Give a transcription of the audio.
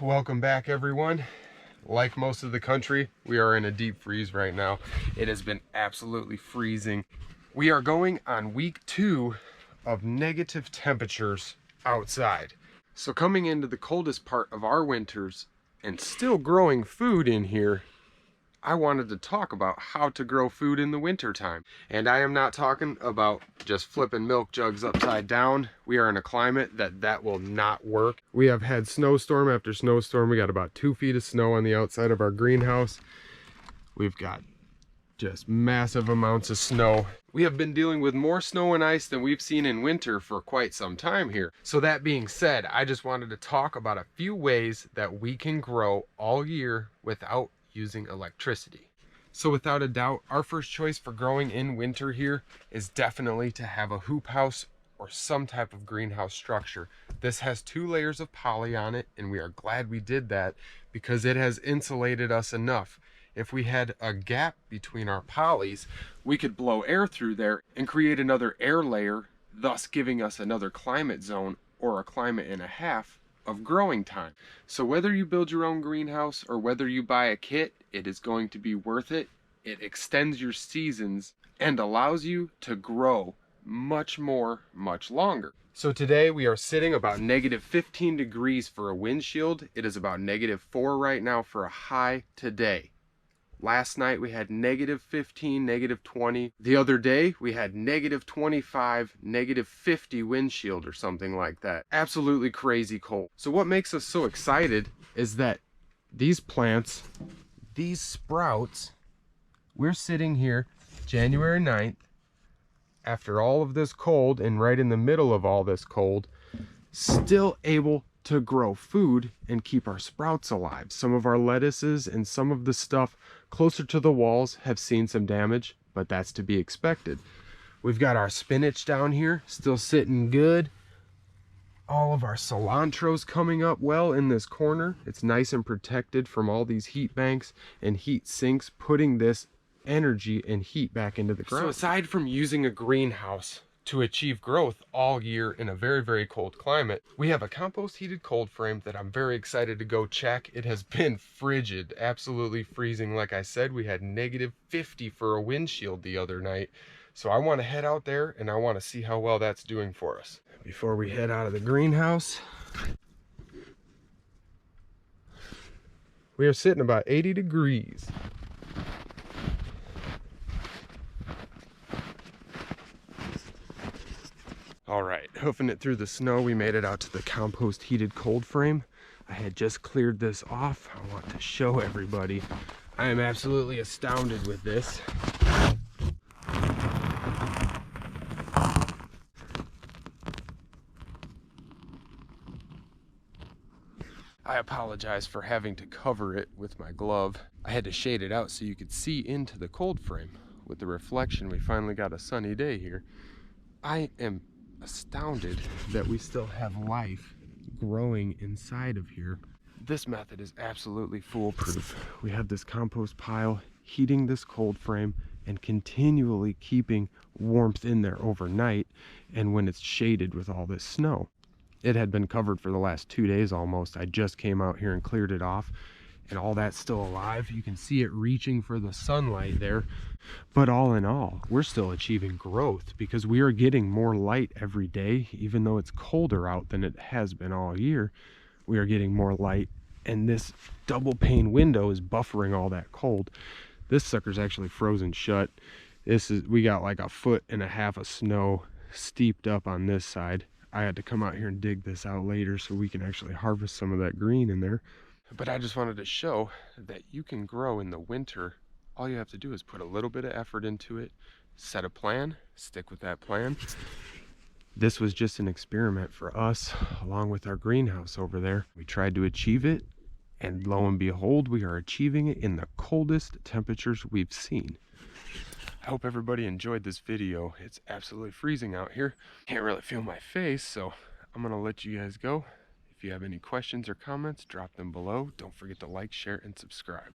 Welcome back, everyone. Like most of the country, we are in a deep freeze right now. It has been absolutely freezing. We are going on week 2 of negative temperatures outside. So coming into the coldest part of our winters and still growing food in here, I wanted to talk about how to grow food in the winter time. And I am not talking about just flipping milk jugs upside down. We are in a climate that will not work. We have had snowstorm after snowstorm. We got about 2 feet of snow on the outside of our greenhouse. We've got just massive amounts of snow. We have been dealing with more snow and ice than we've seen in winter for quite some time here. So that being said, I just wanted to talk about a few ways that we can grow all year without using electricity. So without a doubt, our first choice for growing in winter here is definitely to have a hoop house or some type of greenhouse structure. This has 2 layers of poly on it, and we are glad we did that because it has insulated us enough. If we had a gap between our polys, we could blow air through there and create another air layer, thus giving us another climate zone or a climate and a half of growing time. So whether you build your own greenhouse or whether you buy a kit, it is going to be worth it. It extends your seasons and allows you to grow much more, much longer. So today we are sitting about negative 15 degrees for a windshield. It is about negative 4 right now for a high today. Last night we had negative 15, negative 20. The other day we had negative 25, negative 50 windshield or something like that. Absolutely crazy cold. So what makes us so excited is that these plants, these sprouts, we're sitting here January 9th after all of this cold and right in the middle of all this cold, still able to grow food and keep our sprouts alive. Some of our lettuces and some of the stuff closer to the walls have seen some damage, but that's to be expected. We've got our spinach down here still sitting good. All of our cilantro's coming up well in this corner. It's nice and protected from all these heat banks and heat sinks, putting this energy and heat back into the ground. So aside from using a greenhouse to achieve growth all year in a very, very cold climate, we have a compost heated cold frame that I'm very excited to go check. It has been frigid, absolutely freezing. Like I said, we had negative 50 for a windshield the other night. So I want to head out there and I want to see how well that's doing for us. Before we head out of the greenhouse, we are sitting about 80 degrees. All right, hoofing it through the snow, we made it out to the compost heated cold frame. I had just cleared this off. I want to show everybody. I am absolutely astounded with this. I apologize for having to cover it with my glove. I had to shade it out so you could see into the cold frame. With the reflection, we finally got a sunny day here. I am astounded that we still have life growing inside of here. This method is absolutely foolproof. We have this compost pile heating this cold frame and continually keeping warmth in there overnight, and when it's shaded with all this snow. It had been covered for the last 2 days almost. I just came out here and cleared it off, and all that's still alive. You can see it reaching for the sunlight there. But all in all, we're still achieving growth because we are getting more light every day. Even though it's colder out than it has been all year, we are getting more light, and this double pane window is buffering all that cold. This sucker's actually frozen shut. We got like 1.5 feet of snow steeped up on this side. I had to come out here and dig this out later so we can actually harvest some of that green in there. But I just wanted to show that you can grow in the winter. All you have to do is put a little bit of effort into it, set a plan, stick with that plan. This was just an experiment for us, along with our greenhouse over there. We tried to achieve it, and lo and behold, we are achieving it in the coldest temperatures we've seen. I hope everybody enjoyed this video. It's absolutely freezing out here. Can't really feel my face, so I'm gonna let you guys go. If you have any questions or comments, drop them below. Don't forget to like, share, and subscribe.